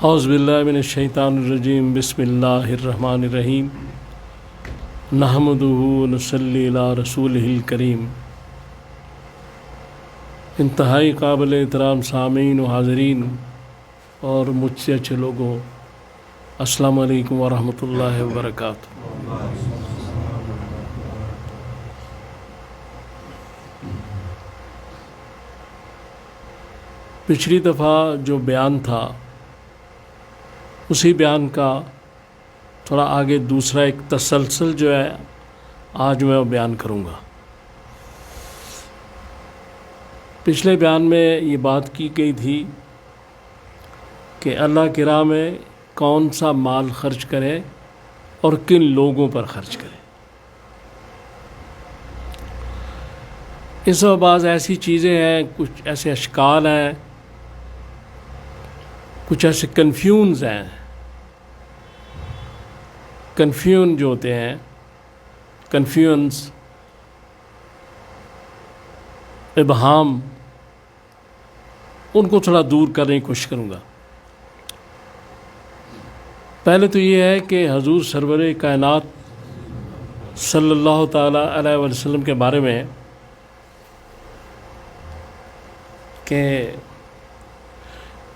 اعوذ باللہ من الشیطان الرجیم بسم اللہ الرحمن الرحیم نحمدہ ونصلی علی رسولہ الکریم۔ انتہائی قابل احترام سامعین و حاضرین اور مجھ سے اچھے لوگوں، السلام علیکم ورحمۃ اللہ وبرکاتہ۔ پچھلی دفعہ جو بیان تھا اسی بیان کا تھوڑا آگے دوسرا ایک تسلسل جو ہے آج میں وہ بیان کروں گا۔ پچھلے بیان میں یہ بات کی گئی تھی کہ اللہ کی راہ میں کون سا مال خرچ کرے اور کن لوگوں پر خرچ کرے۔ اس میں بعض ایسی چیزیں ہیں، کچھ ایسے اشکال ہیں، کچھ ایسے کنفیوژ ہیں، کنفیوژن جو ہوتے ہیں، کنفیوژنس، ابہام، ان کو تھوڑا دور کرنے کی کوشش کروں گا۔ پہلے تو یہ ہے کہ حضور سرور کائنات صلی اللہ تعالیٰ علیہ وسلم کے بارے میں کہ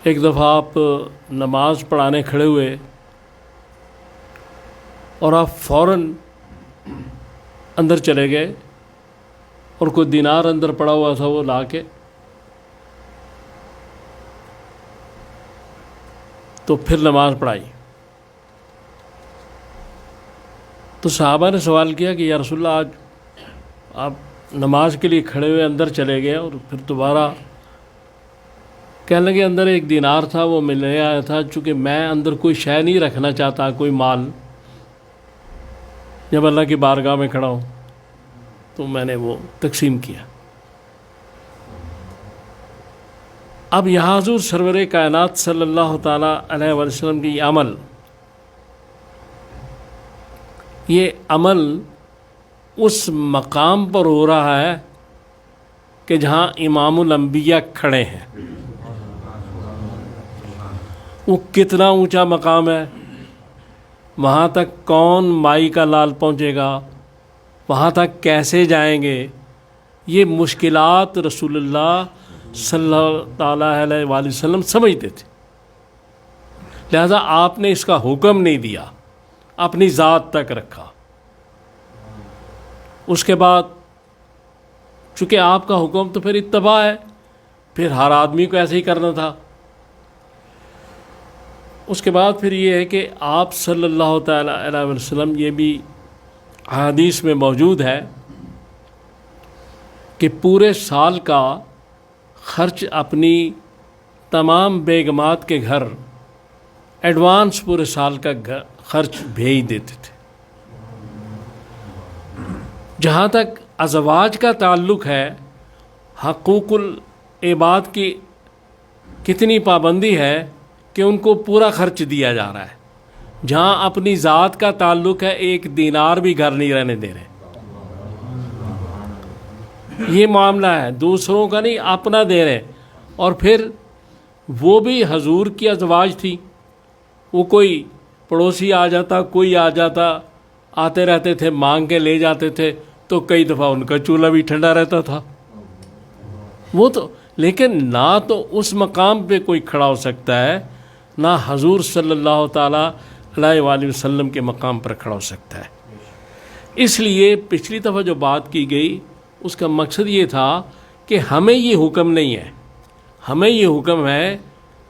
ایک دفعہ آپ نماز پڑھانے کھڑے ہوئے اور آپ فوراً اندر چلے گئے اور کوئی دینار اندر پڑا ہوا تھا وہ لا کے تو پھر نماز پڑھائی۔ تو صحابہ نے سوال کیا کہ یا رسول اللہ، آج آپ نماز کے لیے کھڑے ہوئے اندر چلے گئے اور پھر دوبارہ کہنے لگے اندر ایک دینار تھا وہ ملنے آیا تھا، چونکہ میں اندر کوئی شے نہیں رکھنا چاہتا، کوئی مال، جب اللہ کی بارگاہ میں کھڑا ہوں تو میں نے وہ تقسیم کیا۔ اب یہاں حضور سرور کائنات صلی اللہ تعالیٰ علیہ وسلم کی یہ عمل اس مقام پر ہو رہا ہے کہ جہاں امام الانبیاء کھڑے ہیں۔ وہ کتنا اونچا مقام ہے، وہاں تک کون مائی کا لال پہنچے گا، وہاں تک کیسے جائیں گے، یہ مشکلات رسول اللہ صلی اللہ تعالیٰ علیہ وآلہ وسلم سمجھتے تھے، لہذا آپ نے اس کا حکم نہیں دیا، اپنی ذات تک رکھا۔ اس کے بعد چونکہ آپ کا حکم تو پھر اتباع ہے، پھر ہر آدمی کو ایسے ہی کرنا تھا۔ اس کے بعد پھر یہ ہے کہ آپ صلی اللہ تعالیٰ علیہ وسلم، یہ بھی حدیث میں موجود ہے کہ پورے سال کا خرچ اپنی تمام بیگمات کے گھر ایڈوانس پورے سال کا خرچ بھیج دیتے تھے۔ جہاں تک ازواج کا تعلق ہے، حقوق العباد کی کتنی پابندی ہے کہ ان کو پورا خرچ دیا جا رہا ہے۔ جہاں اپنی ذات کا تعلق ہے، ایک دینار بھی گھر نہیں رہنے دے رہے۔ یہ معاملہ ہے، دوسروں کا نہیں، اپنا دے رہے۔ اور پھر وہ بھی حضور کی ازواج تھی، وہ کوئی پڑوسی آ جاتا، کوئی آ جاتا، آتے رہتے تھے، مانگ کے لے جاتے تھے، تو کئی دفعہ ان کا چولہا بھی ٹھنڈا رہتا تھا۔ وہ تو لیکن نہ تو اس مقام پہ کوئی کھڑا ہو سکتا ہے، نہ حضور صلی اللہ تعالیٰ علیہ وآلہ وسلم کے مقام پر کھڑا ہو سکتا ہے۔ اس لیے پچھلی دفعہ جو بات کی گئی اس کا مقصد یہ تھا کہ ہمیں یہ حکم نہیں ہے، ہمیں یہ حکم ہے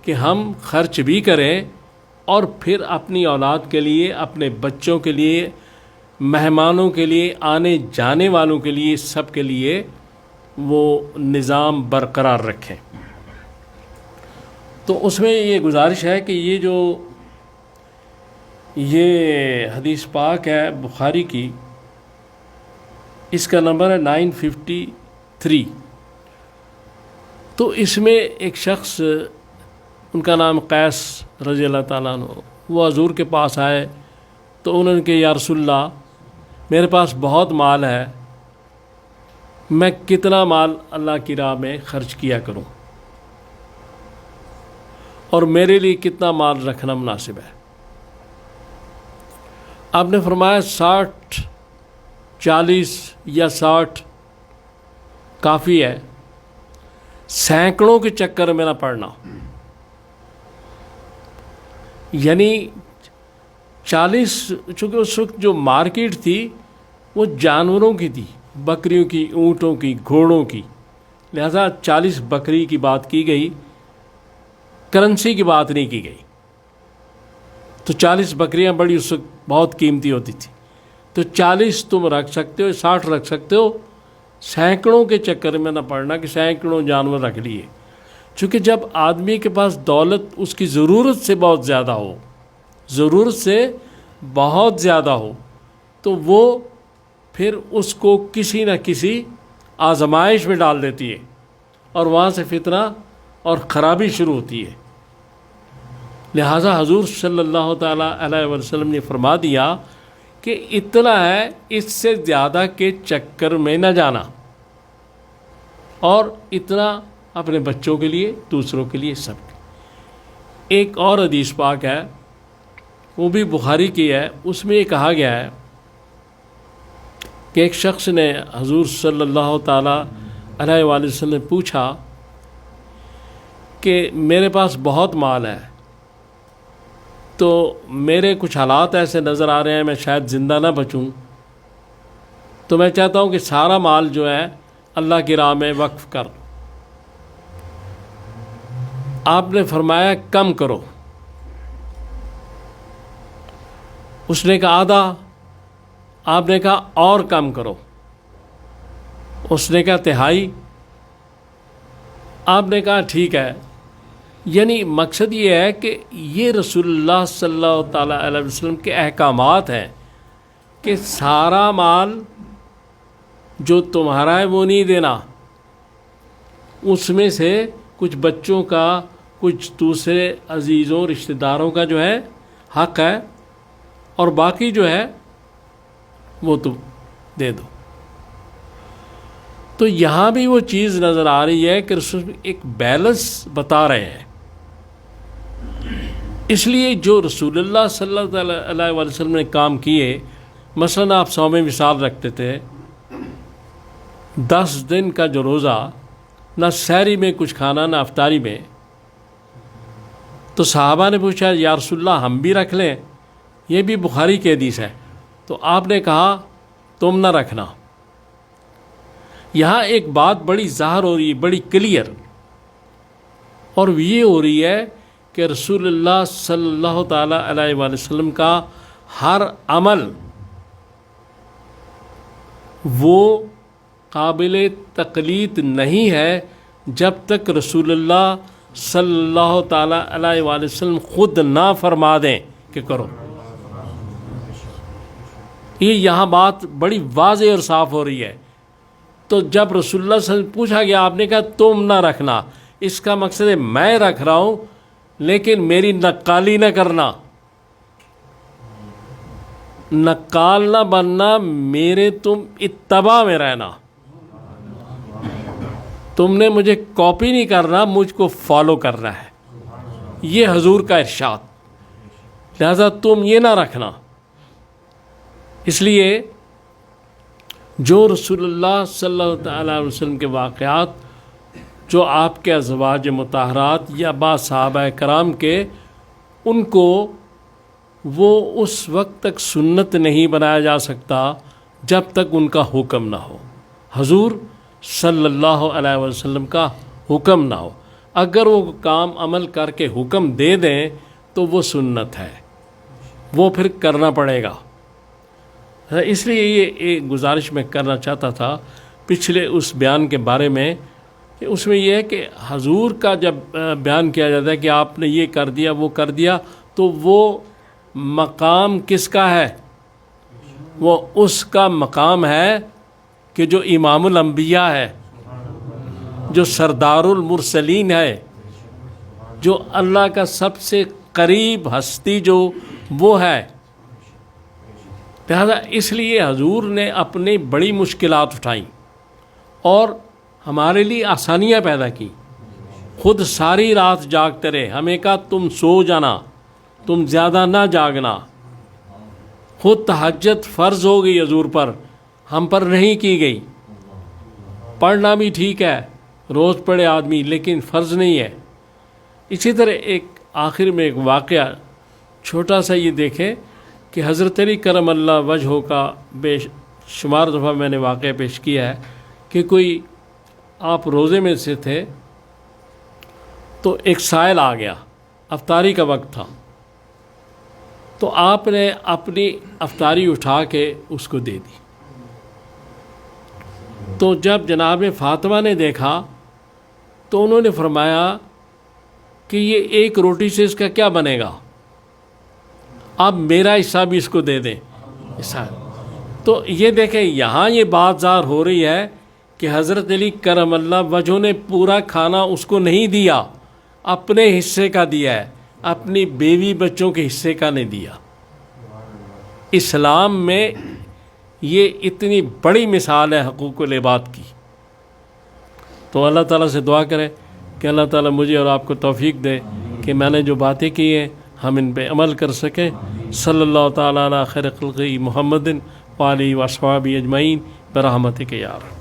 کہ ہم خرچ بھی کریں اور پھر اپنی اولاد کے لیے، اپنے بچوں کے لیے، مہمانوں کے لیے، آنے جانے والوں کے لیے، سب کے لیے وہ نظام برقرار رکھیں۔ تو اس میں یہ گزارش ہے کہ یہ حدیث پاک ہے بخاری کی، اس کا نمبر ہے 953۔ تو اس میں ایک شخص، ان کا نام قیس رضی اللہ تعالیٰ عنہ، وہ حضور کے پاس آئے تو انہوں نے کہا یا رسول اللہ، میرے پاس بہت مال ہے، میں کتنا مال اللہ کی راہ میں خرچ کیا کروں؟ اور میرے لیے کتنا مال رکھنا مناسب ہے؟ آپ نے فرمایا 60 40 یا 60 کافی ہے، سینکڑوں کے چکر میں نہ پڑنا. یعنی 40، چونکہ اس وقت جو مارکیٹ تھی وہ جانوروں کی تھی، بکریوں کی، اونٹوں کی، گھوڑوں کی، لہذا 40 بکری کی بات کی گئی، کرنسی کی بات نہیں کی گئی. تو 40 بکریاں بڑی اس وقت بہت قیمتی ہوتی تھی. تو 40 تم رکھ سکتے ہو، 60 رکھ سکتے ہو، سینکڑوں کے چکر میں نہ پڑنا کہ سینکڑوں جانور رکھ لیے. چونکہ جب آدمی کے پاس دولت اس کی ضرورت سے بہت زیادہ ہو، ضرورت سے بہت زیادہ ہو، تو وہ پھر اس کو کسی نہ کسی آزمائش میں ڈال دیتی ہے، اور وہاں سے فتنہ اور خرابی شروع ہوتی ہے. لہٰذا حضور صلی اللہ تعالیٰ علیہ وسلم نے فرما دیا کہ اتنا ہے، اس سے زیادہ کے چکر میں نہ جانا، اور اتنا اپنے بچوں کے لیے، دوسروں کے لیے، سب کے. ایک اور حدیث پاک ہے، وہ بھی بخاری کی ہے، اس میں یہ کہا گیا ہے کہ ایک شخص نے حضور صلی اللہ تعالیٰ علیہ وآلہ وسلم نے پوچھا کہ میرے پاس بہت مال ہے، تو میرے کچھ حالات ایسے نظر آ رہے ہیں میں شاید زندہ نہ بچوں، تو میں چاہتا ہوں کہ سارا مال جو ہے اللہ کی راہ میں وقف کر. آپ نے فرمایا کم کرو. اس نے کہا آدھا. آپ نے کہا اور کم کرو. اس نے کہا تہائی. آپ نے کہا ٹھیک ہے. یعنی مقصد یہ ہے کہ یہ رسول اللہ صلی اللہ تعالیٰ علیہ وسلم کے احکامات ہیں کہ سارا مال جو تمہارا ہے وہ نہیں دینا، اس میں سے کچھ بچوں کا، کچھ دوسرے عزیزوں رشتہ داروں کا جو ہے حق ہے، اور باقی جو ہے وہ تم دے دو. تو یہاں بھی وہ چیز نظر آ رہی ہے کہ رسول ایک بیلنس بتا رہے ہیں. اس لیے جو رسول اللہ صلی اللہ علیہ وسلم نے کام کیے، مثلا آپ 100 میں مثال رکھتے تھے، 10 دن کا جو روزہ، نہ سحری میں کچھ کھانا نہ افطاری میں. تو صحابہ نے پوچھا یا رسول اللہ ہم بھی رکھ لیں؟ یہ بھی بخاری کی حدیث ہے. تو آپ نے کہا تم نہ رکھنا. یہاں ایک بات بڑی ظاہر ہو رہی ہے، بڑی کلیئر، اور یہ ہو رہی ہے کہ رسول اللہ صلی اللہ تعالیٰ علیہ وآلہ وسلم کا ہر عمل وہ قابل تقلید نہیں ہے جب تک رسول اللہ صلی اللہ تعالیٰ علیہ وآلہ وسلم خود نہ فرما دیں کہ کرو. یہ یہاں بات بڑی واضح اور صاف ہو رہی ہے. تو جب رسول اللہ صلی اللہ علیہ وسلم پوچھا گیا، آپ نے کہا تم نہ رکھنا، اس کا مقصد ہے میں رکھ رہا ہوں لیکن میری نقالی نہ کرنا، نقال نہ بننا، میرے تم اتباع میں رہنا. تم نے مجھے کاپی نہیں کرنا، مجھ کو فالو کرنا ہے. یہ حضور کا ارشاد. لہذا تم یہ نہ رکھنا. اس لیے جو رسول اللہ صلی اللہ علیہ وسلم کے واقعات، جو آپ کے ازواج مطہرات یا بعض صحابہ کرام کے، ان کو وہ اس وقت تک سنت نہیں بنایا جا سکتا جب تک ان کا حکم نہ ہو، حضور صلی اللہ علیہ وسلم کا حکم نہ ہو. اگر وہ کام عمل کر کے حکم دے دیں تو وہ سنت ہے، وہ پھر کرنا پڑے گا. اس لیے یہ ایک گزارش میں کرنا چاہتا تھا پچھلے اس بیان کے بارے میں، کہ اس میں یہ ہے کہ حضور کا جب بیان کیا جاتا ہے کہ آپ نے یہ کر دیا وہ کر دیا، تو وہ مقام کس کا ہے؟ وہ اس کا مقام ہے کہ جو امام الانبیاء ہے، جو سردار المرسلین ہے، جو اللہ کا سب سے قریب ہستی جو وہ ہے. لہذا اس لیے حضور نے اپنی بڑی مشکلات اٹھائیں اور ہمارے لیے آسانیاں پیدا کی. خود ساری رات جاگتے رہے. ہمیں کہا تم سو جانا، تم زیادہ نہ جاگنا. خود تہجد فرض ہو گئی حضور پر، ہم پر نہیں کی گئی. پڑھنا بھی ٹھیک ہے، روز پڑھے آدمی، لیکن فرض نہیں ہے. اسی طرح ایک آخر میں ایک واقعہ چھوٹا سا یہ دیکھیں کہ حضرت علی کرم اللہ وجہہ کا بے شمار دفعہ میں نے واقعہ پیش کیا ہے کہ کوئی آپ روزے میں سے تھے تو ایک سائل آ گیا، افطاری کا وقت تھا، تو آپ نے اپنی افطاری اٹھا کے اس کو دے دی. تو جب جناب فاطمہ نے دیکھا تو انہوں نے فرمایا کہ یہ ایک روٹی سے اس کا کیا بنے گا، اب میرا حصہ بھی اس کو دے دیں. تو یہ دیکھیں یہاں یہ بات ظاہر ہو رہی ہے کہ حضرت علی کرم اللہ وجہ نے پورا کھانا اس کو نہیں دیا، اپنے حصے کا دیا ہے، اپنی بیوی بچوں کے حصے کا نہیں دیا. اسلام میں یہ اتنی بڑی مثال ہے حقوق العباد کی. تو اللہ تعالیٰ سے دعا کریں کہ اللہ تعالیٰ مجھے اور آپ کو توفیق دے کہ میں نے جو باتیں کی ہیں ہم ان پہ عمل کر سکیں. صلی اللہ تعالیٰ علی خیر خلقہ محمد وآلہ وصحبہ اجمعین برحمتک یا رب.